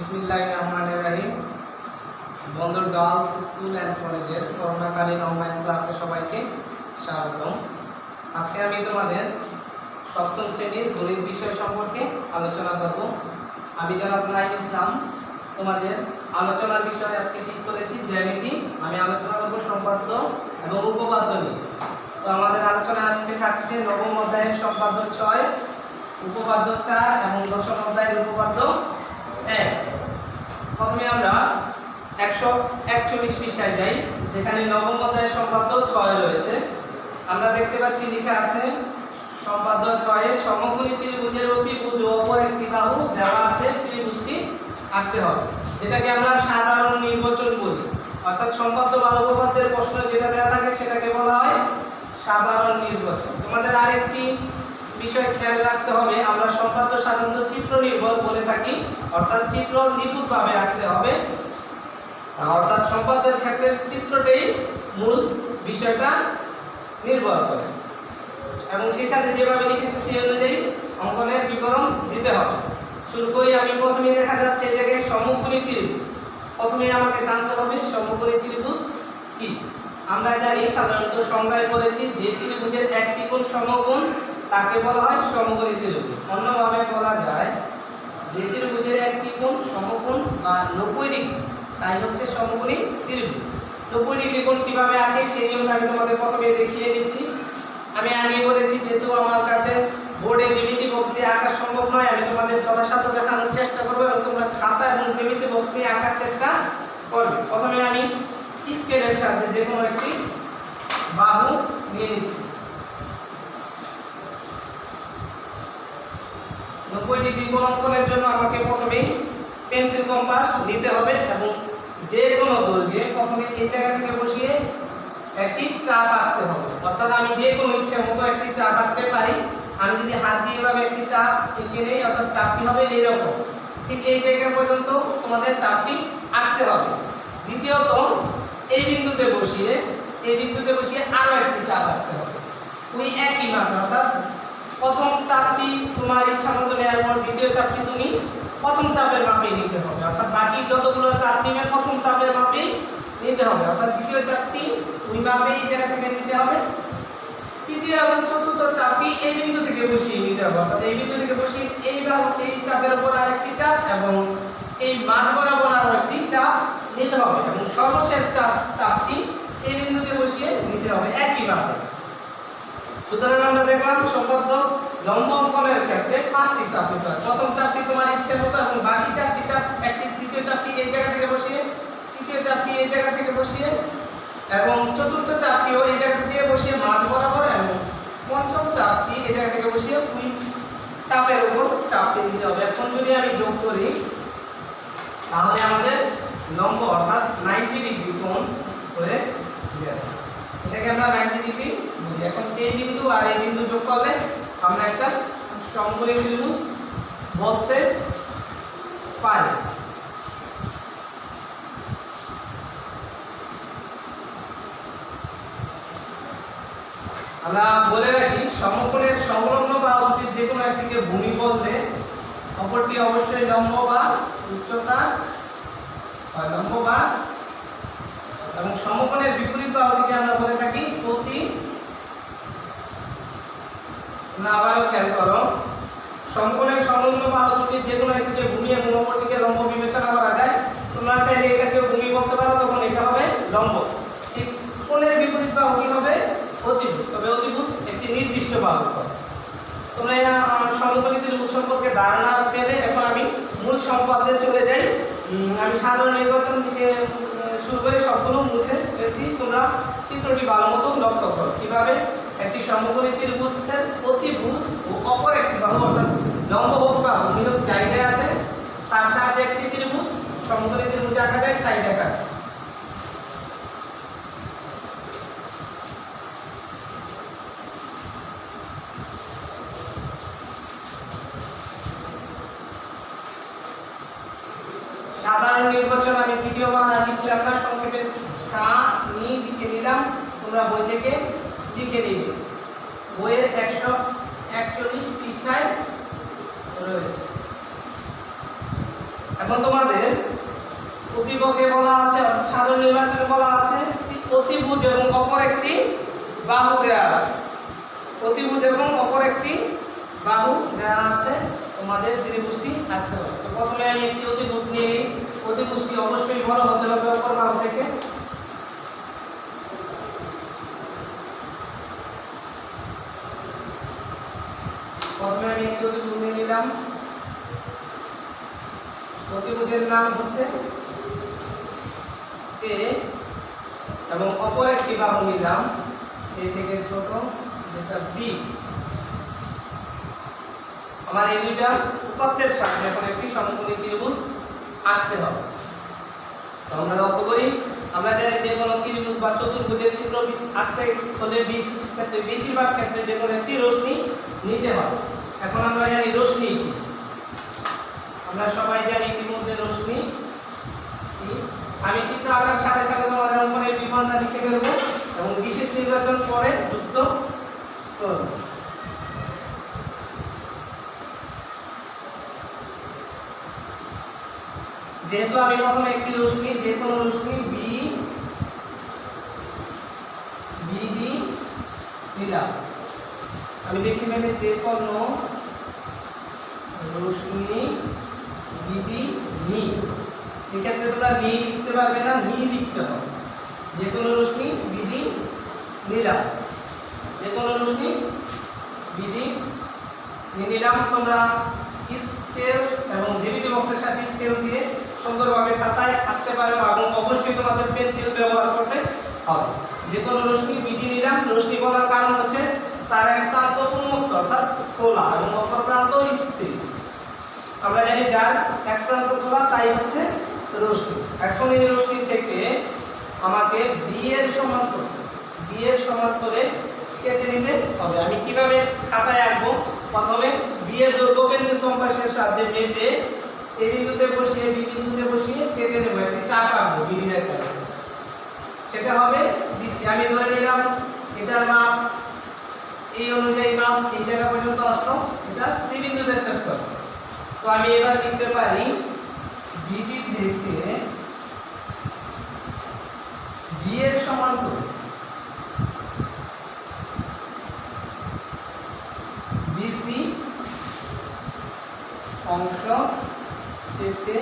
बिस्मिल्लाहिर्रहमानिर्रहीम। বন্দর girls school and কলেজের করোনাকালীন অনলাইন ক্লাসে সবাইকে স্বাগতম। আজকে আমি তোমাদের সপ্তম শ্রেণীর গণিত বিষয় সম্পর্কে আলোচনা করব। আমি জনাব নাঈম ইসলাম তোমাদের আলোচনার বিষয় আজকে ঠিক করেছি জ্যামিতি। আমি আলোচনা করব সম্পাদ্য এবং উপপাদ্য নিয়ে। তো আমাদের আলোচনা আজকে থাকছে নবম অধ্যায়ের সম্পাদ্য 6, উপপাদ্য 4 এবং দশম অধ্যায়ের উপপাদ্য 1। প্রথমে আমরা 141 পৃষ্ঠায় যাই, যেখানে নবম অধ্যায়ের সম্পাদ্য 6 রয়েছে। আমরা দেখতে পাচ্ছি লেখা আছে সম্পাদ্য 6 এর সমকোণী ত্রিভুজের অতিভুজ ও অপর একটি বাহু দেওয়া আছে, ত্রিভুজটি আঁকতে হবে, যেটাকে আমরা সাধারণ নির্বাচন বলি। অর্থাৎ সম্পাদ্য বা উপপাদ্যের প্রশ্ন যেটা দেওয়া থাকে সেটাকে বলা হয় সাধারণ নির্বাচন। তোমাদের আরেকটি বিষয় খেয়াল রাখতে হবে, আমরা সম্পাদ্য সাধারণত চিত্র নির্ভর বলে থাকি, অর্থাৎ চিত্র নিখুঁতভাবে আঁকতে হবে। অর্থাৎ সম্পাদ্যের ক্ষেত্রে চিত্রটাই মূল বিষয়টা নির্ভর করে এবং সেই সাথে যেভাবে লিখেছে সেই অনুযায়ী অঙ্কনের বিবরণ দিতে হবে। শুরু করি আমি। প্রথমে দেখা যাচ্ছে এই জায়গায় সমকোণী ত্রিভুজ। প্রথমে আমাকে জানতে হবে সমকোণী ত্রিভুজ কি। আমরা জানি সাধারণত সংজ্ঞায় পড়েছি যে ত্রিভুজের একটি কোণ সমকোণ তাকে বলা হয় সমকোণী ত্রিভুজ। অন্যভাবে বলা যায় যে ত্রিভুজের একটি কোণ সমকোণ বা 90 ডিগ্রি তাই হচ্ছে সমকোণী ত্রিভুজ। 90 ডিগ্রি কোণ কিভাবে আঁকে সেই নিয়মটা আমি তোমাদের প্রথমে দেখিয়ে দিচ্ছি। আমি আগে বলেছি যেহেতু আমার কাছে বোর্ডে জ্যামিতি বক্স দিয়ে আঁকা সম্ভব নয়, আমি তোমাদের যথাসাধ্য দেখানোর চেষ্টা করব এবং তোমরা খাতা এবং জ্যামিতি বক্স দিয়ে আঁকার চেষ্টা করবে। প্রথমে আমি স্কেলের সাহায্যে যে কোনো একটি বাহু নিয়ে নিচ্ছি। 90 ডিগ্রি কোণ অঙ্কনের জন্য আমাকে প্রথমে পেন্সিল কম্পাস নিতে হবে এবং যে কোনো দৈর্ঘ্যে প্রথমে এই জায়গা থেকে বসিয়ে একটি চাপ আঁকতে হবে। অর্থাৎ আমি যে কোনো ইচ্ছে মতো একটি চাপ আঁকতে পারি। আমি যদি হাত দিয়ে এভাবে একটি চাপ এঁকে নেই, অর্থাৎ চাপটি হবে এইরকম। ঠিক এই জায়গা পর্যন্ত তোমাদের চাপটি আঁকতে হবে। দ্বিতীয়ত এই বিন্দুতে বসিয়ে আরো একটি চাপ আঁকতে হবে ওই একই মাপে। অর্থাৎ প্রথম চাপটি তোমার ইচ্ছা মতো নেওয়ার পর দ্বিতীয় চাপটি তুমি প্রথম চাপের মাপেই নিতে হবে। অর্থাৎ বাকি যতগুলো চাপ নিবে প্রথম চাপের মাপেই নিতে হবে। অর্থাৎ দ্বিতীয় চাপটি ওই মাপেই এই জায়গা থেকে নিতে হবে। তৃতীয় এবং চতুর্থ চাপটি এই বিন্দু থেকে বসিয়ে নিতে হবে। অর্থাৎ এই বিন্দু থেকে বসিয়ে এই চাপের উপর আরেকটি চাপ এবং এই মাঝ বরাবর আরো একটি চাপ নিতে হবে এবং সর্বশেষ চাপটি এই বিন্দুতে বসিয়ে নিতে হবে একই মাপে। সুতরাং আমরা দেখলাম সম্পাদ্য লম্ব অঙ্কনের ক্ষেত্রে 5টি চাপ নিতে হয়। প্রথম চাপটি তোমার ইচ্ছে মতো এবং বাকি 4টি চাপ দ্বিতীয় চাপটি এই জায়গা থেকে বসিয়ে, তৃতীয় চাপটি এই জায়গা থেকে বসিয়ে এবং চতুর্থ চাপটিও এই জায়গা থেকে বসিয়ে মাঝ বরাবর এবং পঞ্চম চাপটি এই জায়গা থেকে বসিয়ে ওই চাপের উপর চাপটি দিতে হবে। এখন যদি আমি যোগ করি তাহলে আমাদের লম্ব অর্থাৎ 90 ডিগ্রি কোণ করে দিয়ে দেব। এটাকে আমরা 90 ডিগ্রি বুঝি। এখন এই বিন্দু আর এই বিন্দু যোগ করলে আমরা একটা সমকোণী ত্রিভুজ বলতে পারি। আমরা বলে রাখি সমকোণের সংলগ্ন বাহু দুটির যে কোনো একটিকে ভূমি বলতে, অপরটি অবশ্যই লম্ব বা উচ্চতা লম্ব বা এবং সমকোণের বিপরীত বাহুটিকে আমরা বলে থাকি প্রতি। আবারও খেয়াল করো, সমকোণের সংলগ্ন বাহু দুটির যে কোনো একটিকে ভূমি এবং অপরটিকে লম্ব বিবেচনা করা যায়। তোমরা চাইলে এটাকে ভূমি বলতে পারো, তখন এটা হবে লম্ব। ঠিক কোণের বিপরীত বাহু কি হবে? অতিভুজ। তবে অতিভুজ একটি নির্দিষ্ট বাহু হবে। তোমরা সমকোণী ত্রিভুজ সম্পর্কে ধারণা পেলে এখন আমি মূল সম্পাদ্যে চলে যাই। আমি সাধারণ নির্বাচন থেকে শুরু করে সবগুলো মুছে ফেলছি। তোমরা চিত্রটি ভালো মতো লক্ষ্য করো কিভাবে একটি সমকোণী ত্রিভুজের অতিভুজ ও অপর একটি বাহু অর্থাৎ লম্ব হোক বা ভূমি হোক জায়গায় আছে, তার সাহায্যে একটি ত্রিভুজ সমকোণী ত্রিভুজ আঁকা যায়, তাই দেখাচ্ছে। সাধারণ নির্বাচন আমি ভিডিও বানাই লিখলাম না, সংক্ষেপে লিখে নিলাম। তোমরা বই থেকে লিখে নিবে। বইয়ের 141 পৃষ্ঠায় রয়েছে। এখন তোমাদের অতিভুজে বলা আছে, অর্থাৎ সাধারণ নির্বাচনে বলা আছে অতিভুজ এবং অপর একটি বাহু দেওয়া আছে। অতিভুজ এবং অপর একটি বাহু দেওয়া আছে, তোমাদের ত্রিভুজটি আঁকতে হবে। তো প্রথমে আমি একটি অতিভুজ নিয়ে, অতিভুজটি অবশ্যই বড় হতে হবে অপর বাহু থেকে। প্রথমে আমি একটি অতিভুজ নিয়ে নিলাম, অতিভুজের নাম হচ্ছে এ এবং অপর একটি বাহু নিলাম এ থেকে ছোট যেটা বি। আমার এই দুইটা উপাত্তের সাথে এখন একটি সমকোণী ত্রিভুজ আঁকতে হবে। তো আমরা লক্ষ্য করি, আমরা জানি যে কোনো ত্রিভুজ বা চতুর্ভুজের চিত্র আঁকতে হলে বেশিরভাগ ক্ষেত্রে যে কোনো একটি রশ্মি নিতে হয়। এখন আমরা জানি রশ্মি কি, আমরা সবাই জানি ইতিমধ্যে রশ্মি কি। আমি চিত্র আঁকার সাথে সাথে তোমাদের অঙ্কনের বিবরণটা লিখে ফেলব এবং বিশেষ নির্বাচন করে যুক্ত করব। যেহেতু আমি প্রথমে একটি রশ্মি, যে কোনো রশ্মি বি বিডি নিলাম, আমি লিখে ফেলে যে কোনো রশ্মি বিডি নি। এক্ষেত্রে তোমরা নি লিখতে পারবে না, নি লিখতে হবে। যে কোনো রশ্মি বিডি নিলাম, যে কোনো রশ্মি বিডি নিলাম। তোমরা স্কেল এবং জ্যামিতি বক্সের সাথে স্কেল দিয়ে সুন্দরভাবে খাতায় আঁকতে পারো এবং অবশ্যই তোমাদের পেন্সিল ব্যবহার করতে হবে। যে কোনো রশ্মি বিডি নিলাম, রশ্মি বলার কারণ হচ্ছে তার এক প্রান্ত উন্মুক্ত অর্থাৎ খোলা এবং অপর প্রান্ত স্থির। আমরা জানি যার এক প্রান্ত খোলা তাই হচ্ছে রশ্মি। এখন এই রশ্মি থেকে আমাকে বি এর সমান করতে, বি এর সমান করে কেটে নিতে হবে। আমি কিভাবে খাতায় আঁকবো, প্রথমে বি এর দৈর্ঘ্য পেন্সিল কম্পাসের সাহায্যে মেপে এই বিন্দুতে বসিয়ে বি বিন্দুতে বসিয়ে কেটে নেব, একটি চাপ আঁকবো বি এর কারণে, সেটা হবে বিসি। আমি ধরে নিলাম এটার মাপ এই অনুযায়ী মাপ এই জায়গা পর্যন্ত আসলো, এটা সি বিন্দুতে ছেদ করে। তো আমি এবার লিখতে পারি বিডি থেকে বি এর সমান করে বিসি অংশ পেতে।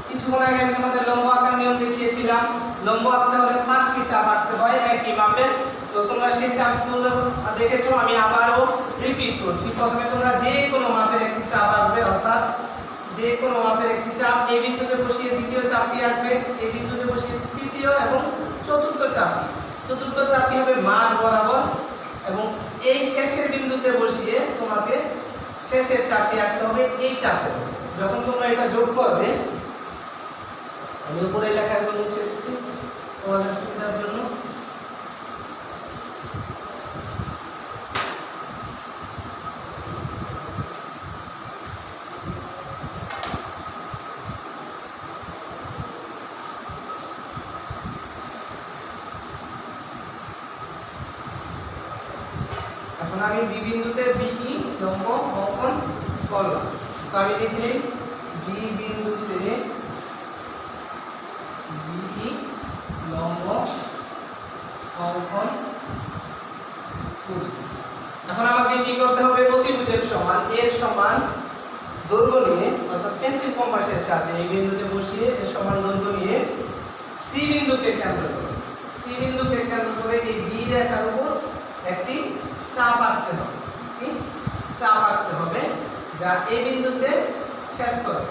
কিছুক্ষণ আগে আমি তোমাদের লম্ব আঁকার নিয়ম দেখিয়েছিলাম। লম্ব আঁকতে হলে 5টি চাপ আঁকতে হয় একই মাপের। তো তোমরা সেই চাপগুলো দেখেছো, আমি আবারও রিপিট করছি। প্রথমে তোমরা যে কোনো মাপের একটি চাপ আঁকবে, অর্থাৎ যে কোনো মাপের একটি চাপ এই বিন্দুতে বসিয়ে দ্বিতীয় চাপটি আঁকবে, এই বিন্দুতে বসিয়ে তৃতীয় এবং চতুর্থ চাপটি। চতুর্থ চাপটি হবে মাঝ বরাবর এবং এই শেষের বিন্দুতে বসিয়ে তোমাকে শেষের চাপটি আঁকতে হবে এই চাপে। যখন তোমরা এটা যোগ করবে, আমি উপরে লেখাগুলো মুছে দিচ্ছি তোমাদের সুবিধার জন্য। এখন আমি বি বিন্দুতে বিই লম্ব অঙ্কন করলাম। তো আমি লিখে নিই বি বিন্দুতে বিই লম্ব অঙ্কন করি। এখন আমাকে কি করতে হবে, অতিভুজের সমান এর সমান দৈর্ঘ্য নিয়ে, অর্থাৎ পেন্সিল কম্পাসের সাথে এই বিন্দুতে বসিয়ে এর সমান দৈর্ঘ্য নিয়ে সি বিন্দুকে কেন্দ্র করে, সি বিন্দুকে কেন্দ্র করে এই বি রেখার উপর একটি চাপ আঁকতে হবে। কি চাপ আঁকতে হবে যা এই বিন্দুতে ছেদ করে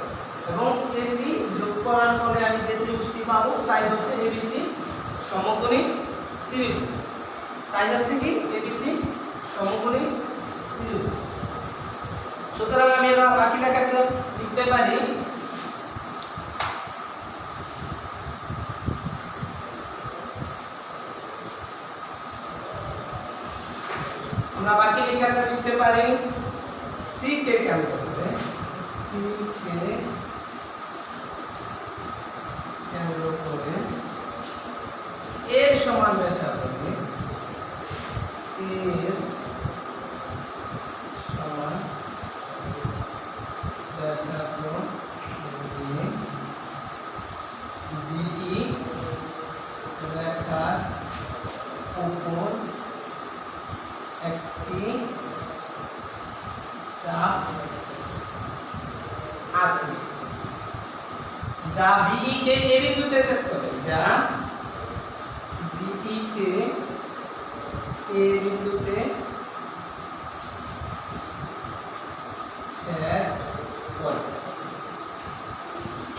এবং এসি যোগ করার ফলে আমি যে ত্রিভুজটি পাবো তাই হচ্ছে এবিসি সমকোণী ত্রিভুজ। তাই হচ্ছে কি এবিসি সমকোণী ত্রিভুজ। সুতরাং আমি এবার বাকি লেখাগুলো লিখতে পারি। আমরা বাকি লেখাটা লিখতে পারি সি কে কেন্দ্র করে, সি কে কেন্দ্র করে এর সমান ব্যাসার্ধ, এর সমান ব্যাসার্ধ চাপ R3 যা BE কে এ বিন্দুতে ছেদ করে, যা BE কে এ বিন্দুতে ছেদ করে।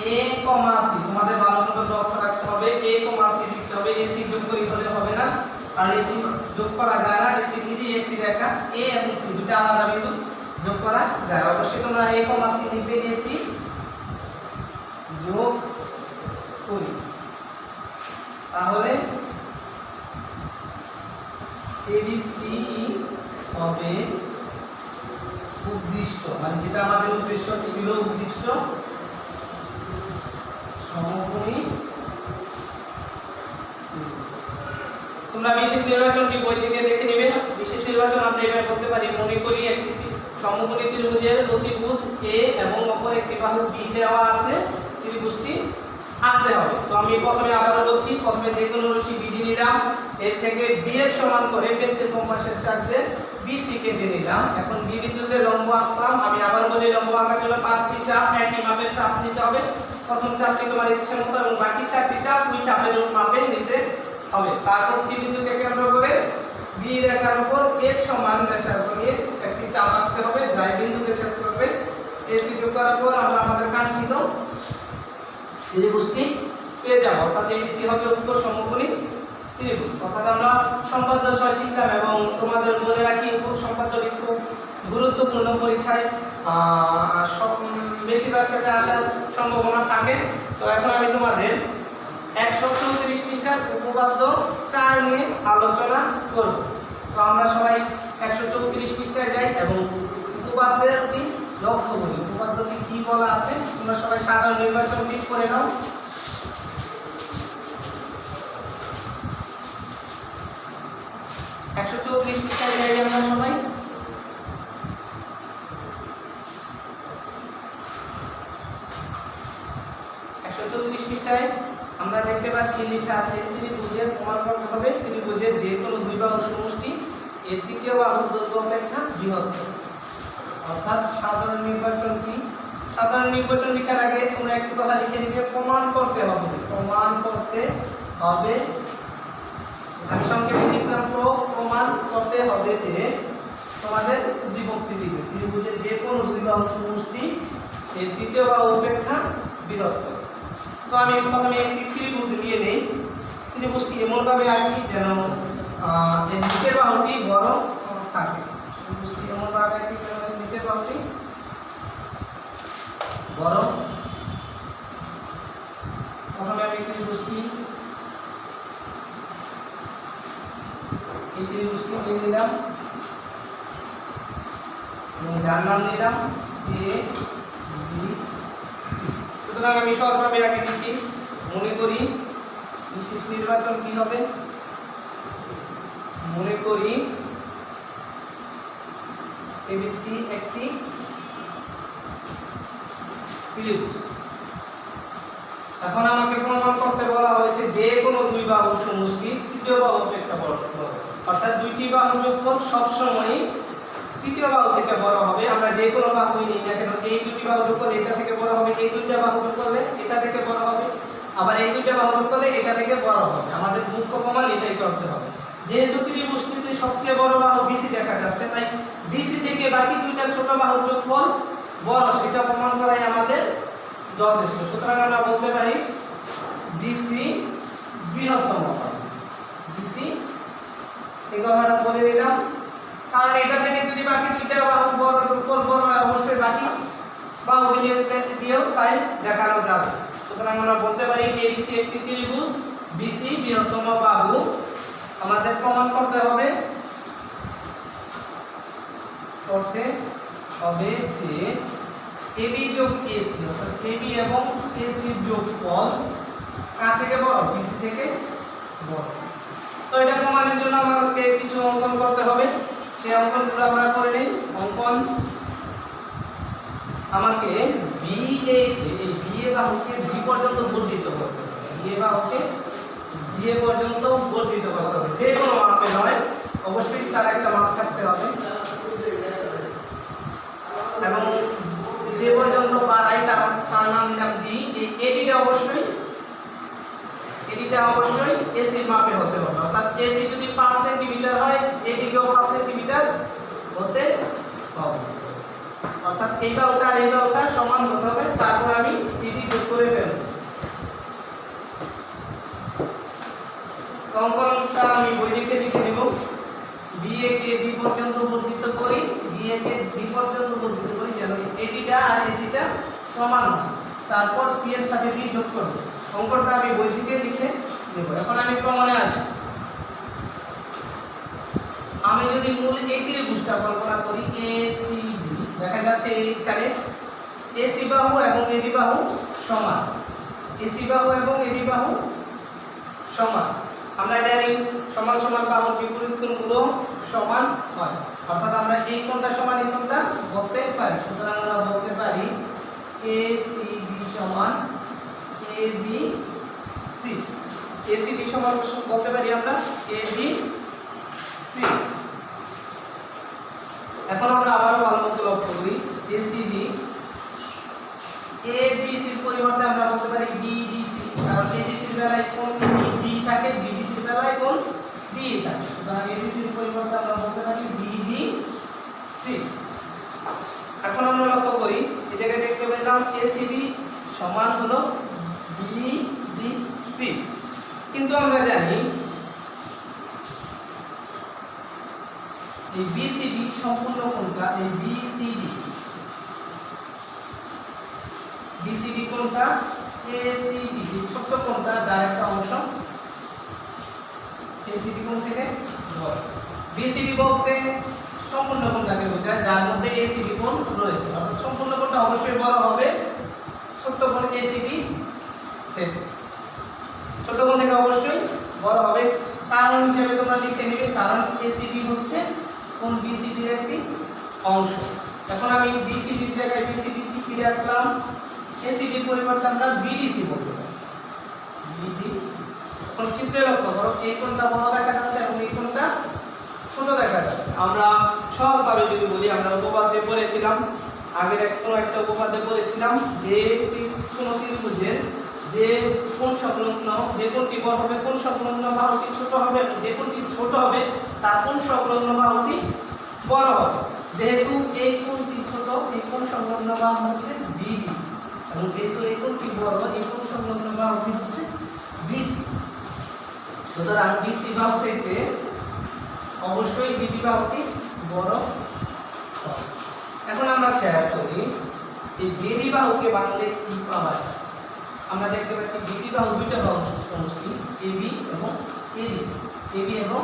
A, C তোমাদের ভালো মতো লক্ষ্য রাখতে হবে। A, C লিখতে হবে। AC যোগ করি হলে হবে না, আর AC যোগ করা যায় না। AC নিজেই একটি রেখা, A এবং C দুটো আলাদা বিন্দু, যোগ করা যায়। অবশ্যই তোমরা A, C লিখবে। AC যোগ করি, তাহলে ABC হবে উদ্দিষ্ট, মানে যেটা আমাদের উদ্দেশ্য ছিল, উদ্দিষ্ট সমকোণী। তোমরা বিশেষ নির্বাচনটি বই থেকে দেখে নেবে। বিশেষ নির্বাচন আমরা এভাবে করতে পারি, মনে করি একটি সমকোণী ত্রিভুজের অতিভুজ A এবং অপর একটি বাহু B দেওয়া আছে, ত্রিভুজটি আঁকতে হবে। তো আমি প্রথমে আবারও বলছি, প্রথমে যে কোনো রশ্মি BD নিলাম, এর থেকে B এর সমান করে পেন্সিল কম্পাসের সাহায্যে BC কেটে নিলাম। এখন B বিন্দুতে লম্ব আঁকলাম। আমি আবার বলি, লম্ব আঁকার জন্য 5টি চাপ, একই মাপের চাপ নিতে হবে। প্রথম চাপটি তোমার ইচ্ছে মতো এবং বাকি 4টি চাপ ওই চাপের মাপে নিতে হবে। তারপর C বিন্দুকে কেন্দ্র করে B রেখার উপর এর সমান ব্যাসার্ধ নিয়ে একটি চাপ আঁকতে হবে, যা এই বিন্দুকে ছেদ করবে। AC যোগ করার পর আমরা আমাদের কাঙ্ক্ষিত ত্রিভুজটি পেয়ে যাব, অর্থাৎ ABC হবে উত্তর সমকোণী ত্রিভুজ। অর্থাৎ আমরা সম্পাদ্য 6 শিখলাম এবং তোমাদের মনে রাখি সম্পাদ্যটি খুব গুরুত্বপূর্ণ, পরীক্ষায় বেশিরভাগ ক্ষেত্রে আসার সম্ভাবনা থাকে। তো এখন আমি তোমাদের 134 পৃষ্ঠার উপপাদ্য 4 নিয়ে আলোচনা করব। তো আমরা সবাই 134 পৃষ্ঠায় যাই এবং উপপাদ্যটি লক্ষ্য করি, উপপাদ্যটি কি বলা আছে। তোমরা সবাই সাধারণ নির্বাচনটি করে নাও। পৃষ্ঠায় যাই আমরা সবাই। পৃষ্ঠায় আমরা দেখতে পাচ্ছি লেখা আছে ত্রিভুজের প্রমাণ করতে হবে ত্রিভুজের যে কোনো দুই বাহুর সমষ্টি এর তৃতীয় বাহুর দৈর্ঘ্য অপেক্ষা বৃহত্তর। অর্থাৎ সাধারণ নির্বাচন কি? সাধারণ নির্বাচন লেখার আগে তোমরা একটু কথা লিখে নিবে, প্রমাণ করতে হবে। প্রমাণ করতে হবে, আমি সংক্ষেপে লিখলাম প্রমাণ করতে হবে যে তোমাদের উদ্দীপকটি দিবে ত্রিভুজের যে কোনো দুই বাহুর সমষ্টি এর তৃতীয় বাহু অপেক্ষা বৃহত্তর। তো আমি প্রথমে একটি ত্রিভুজ নিয়ে নেই। ত্রিভুজটি এমনভাবে আঁকি যেন এর নিচের বাহুটি বড় থাকে। ত্রিভুজটি এমনভাবে আঁকি যেন এর নিচের বাহুটি বড়। প্রথমে আমি ত্রিভুজটি নিয়ে নিলাম এবং যার নাম নিলাম A B C। সুতরাং আমি সহজভাবে আগে লিখি, মনে করি বিশেষ নির্বাচন কি হবে। মনে করি ABC একটি ত্রিভুজ। এখন আমাকে প্রমাণ করতে বলা হয়েছে যে কোনো দুই বাহুর সমষ্টি তৃতীয় বাহু অপেক্ষা বড় হবে, অর্থাৎ দুইটি বাহুর যোগফল সবসময় তৃতীয় বাহু থেকে বড় হবে। আমরা যে কোনো বাহুই নিই না কেন, এই দুটি বাহু যোগ করলে এটা থেকে বড় হবে, এই দুইটা বাহু যোগ করলে এটা থেকে বড় হবে, আবার এই দুইটা বাহু যোগ করলে এটা থেকে বড় হবে। আমাদের মুখ্য প্রমাণ এটাই করতে হবে। যেহেতু ত্রিভুজটিতে সবচেয়ে বড় বাহু BC দেখা যাচ্ছে, তাই BC থেকে বাকি দুইটা ছোট বাহুর যোগফল বড়, সেটা প্রমাণ করাই আমাদের যথেষ্ট। সুতরাং আমরা বলতে পারি BC বৃহত্তম বাহু। BC এই কথাটা বলে দিলাম, কারণ এটা থেকে যদি বাকি দুইটা বাহু বড় যোগফল বড় হয়, অবশ্যই বাকি বাহুগুলি দিয়েও তাই দেখানো যাবে। সুতরাং আমরা বলতে পারি ABC একটি ত্রিভুজ, BC বৃহত্তম বাহু। আমাদের প্রমাণ করতে হবে যে AB যোগ AC, অর্থাৎ AB এবং AC যোগফল কার থেকে বড়? BC থেকে বড়। তো এটা প্রমাণের জন্য আমাদেরকে কিছু অঙ্কন করতে হবে, সেই অঙ্কনগুলো আমরা করে নেই। অঙ্কন আমাকে BA কে, এই BA বাহুকে D পর্যন্ত বর্ধিত করতে হবে। BA বাহুকে D পর্যন্ত বর্ধিত করতে হবে, যে কোনো মাপে নয়, অবশ্যই তার একটা মাপ থাকতে হবে। তার নাম দিলাম ডি। এই এডিটা অবশ্যই এসি মাপে হতে হবে, অর্থাৎ এসি যদি 5 সেন্টিমিটার হয় এডিকেও 5 সেন্টিমিটার হতে হবে, অর্থাৎ এই বাহুটা আর এই বাহুটা সমান হতে হবে। তারপর আমি সিডি যোগ করে ফেলব। অঙ্কনটা আমি বই লিখে নেব। বিএ কে ডি পর্যন্ত বর্ধিত করি, বিএ কে ডি পর্যন্ত বর্ধিত করি যেন এডিটা আর এসিটা সমান হয়। তারপর সি এর সাথে ডি যোগ করব। অঙ্কটা আমি বই থেকে লিখে নেব। এখন আমি প্রমাণে আসি। আমি যদি মূল এই ত্রিভুজটা কল্পনা করি এসিডি, দেখা যাচ্ছে এইখানে এসি বাহু এবং এডি বাহু সমান, এসি বাহু এবং এডি বাহু সমান। আমরা জানি সমান সমান বাহুর বিপরীত কোণগুলো সমান হয়, অর্থাৎ আমরা এই কোণটা সমান এই কোণটা বলতে পারি। সুতরাং আমরা বলতে পারি এসিডি সমান এবিসি। এসিডি সমান বলতে পারি আমরা এবিসি। এখন আমরা আবার ভালো মতো লক্ষ্য করি এসিডি এবিসি এর পরিবর্তে আমরা বলতে পারি বিডিসি, কারণ এডিসি এর বেলায় কোণ ডি থাকে, বিডিসি এর বেলায় কোণ ডি থাকে। সুতরাং এডিসি এর পরিবর্তে আমরা বলতে পারি বিডিসি। এখন আমরা লক্ষ্য করি এই জায়গায় দেখতে পেলাম এসিডি সমান হলো বিডিসি, কিন্তু আমরা জানি এই বিসিডি সম্পূর্ণ কোণটা, এই বিসিডি কোণটা এসিডি ছোট কোণটা যার একটা অংশ এসিডি কোণ থেকে বড়। বিসিডি বলতে সম্পূর্ণ কোণটাকে বোঝায় যার মধ্যে এসিডি কোণ রয়েছে, অর্থাৎ সম্পূর্ণ কোণটা অবশ্যই বড় হবে ছোট কোণ এসিডি থেকে, ছোট কোণ থেকে অবশ্যই বড় হবে। কারণ হিসেবে তোমরা লিখে নেবে, কারণ এসিডি হচ্ছে কোণ বিসিডির একটি অংশ। এখন আমি বিসিডির জায়গায় বিসিডি ঠিক রাখলাম, এসিডির পরিবর্তে আমরা বিডিসি বলতে পারি বিডিসি। এখন চিত্রে লক্ষ্য করো এই কোণটা বড় দেখা যাচ্ছে এবং এই কোণটা ছোট দেখা যাচ্ছে। আমরা সহজভাবে যদি বলি, আমরা উপপাদ্যে পড়েছিলাম, আগের একটা উপপাদ্যে পড়েছিলাম যে কোন ত্রিভুজের যে কোণ সংলগ্ন, যে কোণটি বড় হবে কোণ সংলগ্ন বাহুটি ছোট হবে, যে কোণটি ছোট হবে তার কোণ সংলগ্ন বাহুটি বড় হবে। যেহেতু এই কোণটি ছোট, এই কোণ সংলগ্ন বাহু হচ্ছে বিডি, এবং যেহেতু এই কোণটি বড়, এই কোণ সংলগ্ন বাহুটি হচ্ছে বিসি। সুতরাং বিসি বাহু থেকে অবশ্যই বিডি বাহুটি বড় হবে। এখন আমরা খেয়াল করি এই বিডি বাহুকে বাংলায় কি পাওয়া যায়। আমরা দেখতে পাচ্ছি বিডি বাহু দুইটা বাহু সমষ্টি এবি এবং এডি, এবি এবং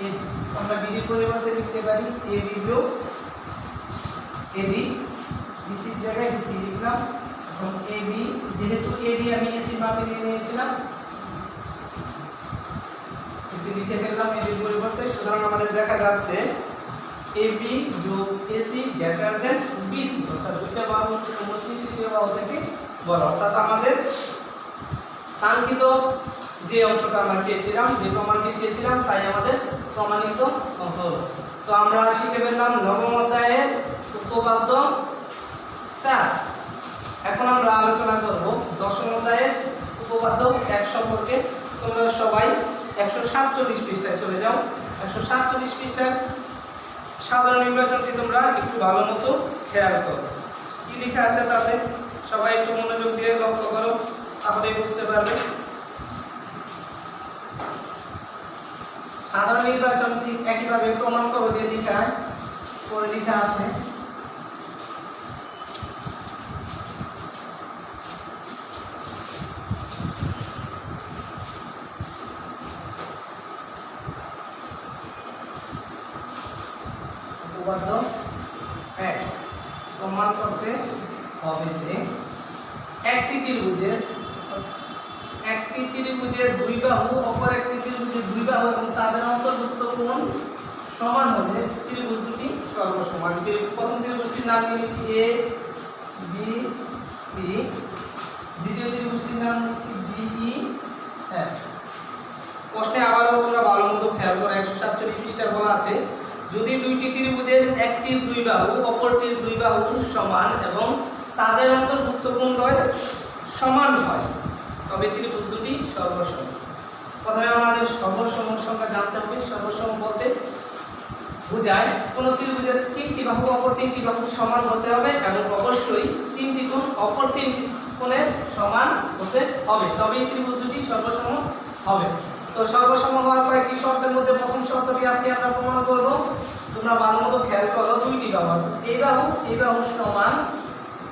এডি। আমরা বিডি পরিবর্তে লিখতে পারি এবি যোগ এডি, বিসির জায়গায় বিসি লিখলাম। এখন এবি, যেহেতু এডি আমি এসি মাপে নিয়ে নিয়েছিলাম, এসি লিখে ফেললাম এডির পরিবর্তে। সুতরাং আমাদের দেখা যাচ্ছে এবি যোগ এসি গ্রেটার দেন বিসি, অর্থাৎ দুইটা বাহু সমষ্টি তৃতীয় বাহু থেকে বড়। অর্থাৎ আমাদের কাঙ্ক্ষিত যে অংশটা আমরা চেয়েছিলাম, যে প্রমাণটি চেয়েছিলাম, তাই আমাদের প্রমাণিত হলো। তো আমরা শিখে ফেললাম নবম অধ্যায়ের উপপাদ্য 4। এখন আমরা আলোচনা করব দশম অধ্যায়ের উপপাদ্য 1 সম্পর্কে। তোমরা সবাই 147 পৃষ্ঠায় চলে যাও। 147 পৃষ্ঠার সাধারণ নির্বাচনটি তোমরা একটু ভালো মতো খেয়াল করো, কি লেখা আছে তাতে সবাই একটু মনোযোগ দিয়ে লক্ষ্য করো, তাহলে বুঝতে পারবে। সাধারণ নির্বাচন ঠিক একইভাবে প্রমাণ করো যে লেখায় পরে লেখা আছে। উপপাদ্য 1 প্রমাণ করতে হবে যে একটি ত্রিভুজের দুই বাহু অপর একটি ত্রিভুজের দুই বাহু এবং তাদের অন্তর্ভুক্ত কোণ সমান হলে ত্রিভুজ দুটি সর্বসমান। প্রথম ত্রিভুজটির নাম নিয়েছি এ বি সি, দ্বিতীয় ত্রিভুজটির নাম নিয়েছি ডিই এফ। প্রশ্নে আবারও তোমরা ভালো মতো খেয়াল করো, 147 পৃষ্ঠায় বলা আছে যদি দুইটি ত্রিভুজের একটির দুই বাহু অপরটির দুই বাহুর সমান এবং তাদের অন্তর্ভুক্ত কোণদ্বয় সমান হয় তবে ত্রিভুজ দুটি সর্বসম। প্রথমে আমাদের সর্বসম সংখ্যা জানতে হবে। সর্বসম বলতে বোঝায় কোন ত্রিভুজের তিনটি বাহু অপর তিনটি বাহু সমান হতে হবে এবং অবশ্যই তিনটি কোণ অপর তিনটি কোণের সমান হতে হবে তবেই ত্রিভুজ দুটি সর্বসম হবে। তো সর্বসম হওয়ার কয়েকটি শর্তের মধ্যে প্রথম শর্তটি আজকে আমরা প্রমাণ করব। তোমরা ভালোমতো খেয়াল করো, দুইটি বাহু এই বাহু সমান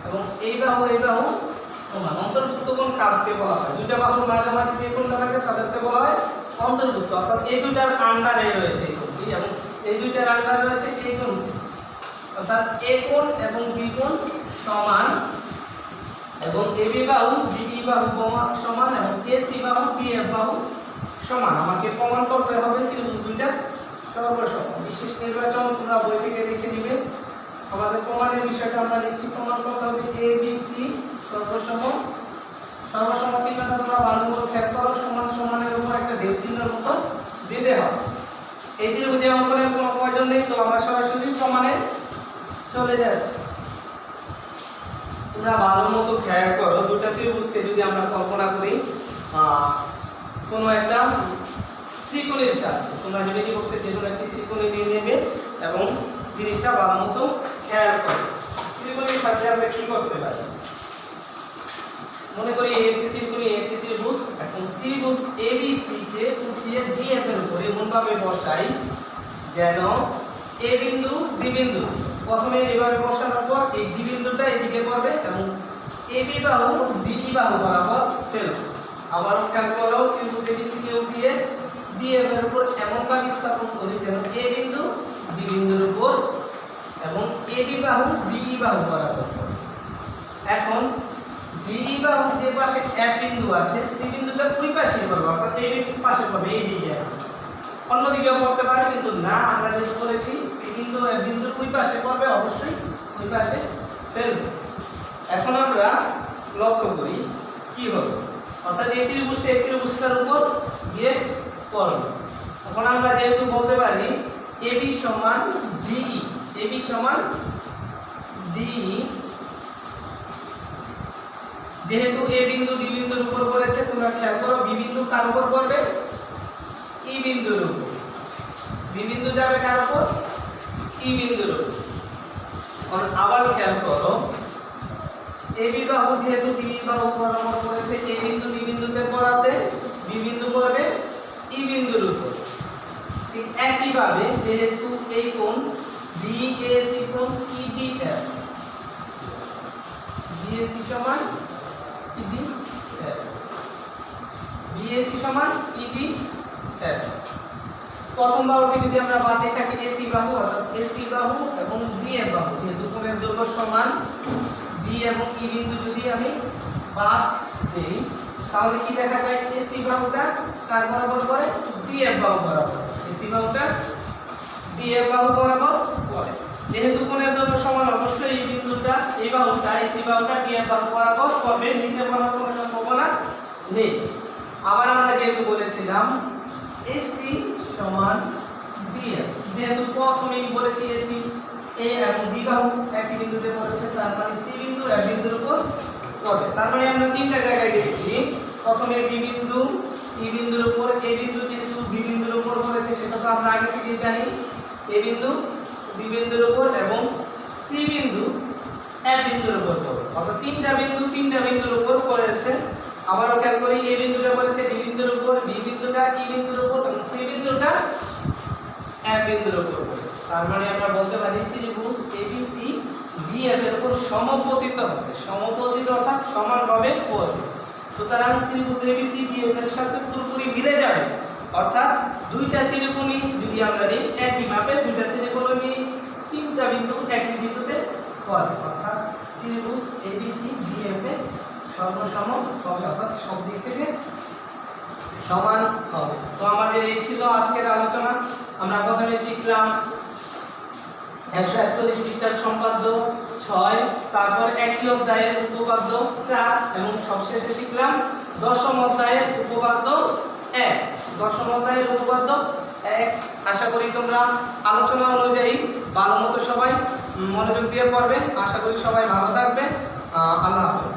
এবং এই বাহু সমান। অন্তর্ভুক্ত কোণ কাকে বলা হয়? দুইটা বাহুর মাঝামাঝি যে কোণটা থাকে তাদেরকে বলা হয় অন্তর্ভুক্ত, অর্থাৎ এই দুইটার আন্ডারে রয়েছে এই কোণটি এবং এই দুইটার আন্ডারে রয়েছে এই কোণটি, অর্থাৎ এ কোণ এবং বি কোণ সমান এবং এবি বাহু বিডি বাহু সমান এবং এসি বাহু বিএফ বাহু সমান। আমাকে প্রমাণ করতে হবে ত্রিভুজ দুইটা সর্বসম। বিশেষ নির্বাচন তোমরা বই থেকে দেখে নিবে। আমাদের প্রমাণের বিষয়টা আমরা নিচ্ছি। প্রমাণ করতে হবে এ বি সি সর্বসম। সর্বসম চিহ্নটা তোমরা ভালোমতো খেয়াল করো, সমান সমানের উপর একটা দেব চিহ্নের মতো দিতে হবে। এই ত্রিভুজে অঙ্কনের কোনো প্রয়োজন নেই, তো আমরা সরাসরি প্রমাণে চলে যাচ্ছি। তোমরা ভালোমতো খেয়াল করো, দুটো ত্রিভুজকে যদি আমরা কল্পনা করি কোনো একটা ত্রিকোণের সাথে, তোমরা যদি বলতে যে কোনো একটি ত্রিকোণে নিয়ে নেবে এবং জিনিসটা ভালোমতো খেয়াল করো। ত্রিকোণের সাথে আমরা কি করতে পারি? মনে করি একটি ত্রিভুজ, এখন ত্রিভুজ ABC কে উঠিয়ে DF এর উপরে এমনভাবে বসাই যেন A বিন্দু D বিন্দু প্রথমে এভাবে বসানোর পর এই D বিন্দুটা এদিকে পড়বে এবং AB বাহু DE বাহু বরাবর ফেলবে। আবারও খেয়াল করো, ত্রিভুজ ABC কে উঠিয়ে DF এর উপর এমনভাবে স্থাপন করি যেন A বিন্দু D বিন্দুর উপর এবং AB বাহু DE বাহু বরাবর। এখন DE বাহু যে পাশে F বিন্দু আছে C বিন্দুটা ওই পাশে পড়বে, অর্থাৎ এই বিন্দুর পাশে পড়বে, এই দিকে। অন্যদিকেও পড়তে পারে, কিন্তু না, আমরা যেটা বলেছি C বিন্দু F বিন্দুর ওই পাশে পড়বে, অবশ্যই ওই পাশে ফেলবে। এখন আমরা লক্ষ্য করি কি হবে, অর্থাৎ এই ত্রিভুজটার উপর গিয়ে পড়বে। এখন আমরা যেহেতু বলতে পারি AB সমান DE, AB সমান DE, যেহেতু A বিন্দু D বিন্দুর উপর পড়েছে, তোমরা খেয়াল করো B বিন্দু কার উপর পড়বে? E বিন্দুর উপর। B বিন্দু যাবে কার উপর? E বিন্দুর উপর। এখন আবার খেয়াল করো, AB বাহু যেহেতু D বাহু বরাবর পড়েছে, A বিন্দু D বিন্দুতে পড়াতে B বিন্দু পড়বে E বিন্দুর উপর। ঠিক একই ভাবে যেহেতু এই কোণ BAC কোণ EDF, BAC সমান EDF, BAC সমান EDF। প্রথম বাহুটি যদি আমরা বাদ দিয়ে থাকি AC বাহু, অর্থাৎ AC বাহু এবং DF বাহু, যেহেতু কোণের দৈর্ঘ্য সমান, B এবং E বিন্দু যদি আমি বাদ দেই তাহলে কি দেখা যায়? AC বাহুটা কার বরাবর পড়ে? DF বাহু বরাবর। AC বাহুটা DF বাহু বরাবর পড়ে। যেহেতু কোণের দৈর্ঘ্য সমান, অবশ্যই এই বিন্দুটা এই বাহুটা AC বাহুটা DF বাহু বরাবর পড়বে, নিচে পড়ার কোনো সম্ভাবনা নেই। আবার আমরা যেহেতু বলেছিলাম AC সমান DF, যেহেতু প্রথমেই বলেছি AC A এবং D বাহু একই বিন্দুতে পড়েছে, তার মানে C বিন্দু F বিন্দুর উপর পড়বে। তার মানে আমরা তিনটা জায়গায় দেখছি, প্রথমে D বিন্দু E বিন্দুর উপর, A বিন্দু যেহেতু B বিন্দুর উপর পড়েছে সেটা তো আমরা আগে থেকেই জানি, A বিন্দু D বিন্দুর উপর এবং C বিন্দু F বিন্দুর উপর পড়বে, অর্থাৎ তিনটা বিন্দুর উপর পড়েছে। আবারও খেয়াল করি, A বিন্দুটা পড়েছে D বিন্দুর উপর, B বিন্দুটা E বিন্দুর উপর এবং C বিন্দুটা F বিন্দুর উপর পড়েছে। তার মানে আমরা বলতে পারি ত্রিভুজ ABC DF এর উপর সমপতিত হবে, সমপতিত অর্থাৎ সমানভাবে পড়বে। সুতরাং ত্রিভুজ ABC DF এর সাথে পুরোপুরি মিলে যাবে, অর্থাৎ দুইটা ত্রিকোণই যদি আমরা নিই একই ভাবে, দুইটা ত্রিকোণই নিই, তিনটা বিন্দু একই বিন্দুতে পড়বে, অর্থাৎ ত্রিভুজ ABC DF এর সর্বসম হবে, অর্থাৎ সব দিক থেকে সমান হবে। তো আমাদের এই ছিল আজকের আলোচনা। আমরা প্রথমে শিখলাম 141 পৃষ্ঠার সম্পাদ্য 6, তারপর একই অধ্যায়ের উপপাদ্য 4 এবং সবশেষে শিখলাম দশম অধ্যায়ের উপপাদ্য 1। দশম অধ্যায়ের উপপাদ্য 1 আশা করি তোমরা আলোচনা অনুযায়ী ভালোমতো সবাই মনোযোগ দিয়ে পড়বেন। আশা করি সবাই ভালো থাকবেন। আল্লাহ হাফেজ।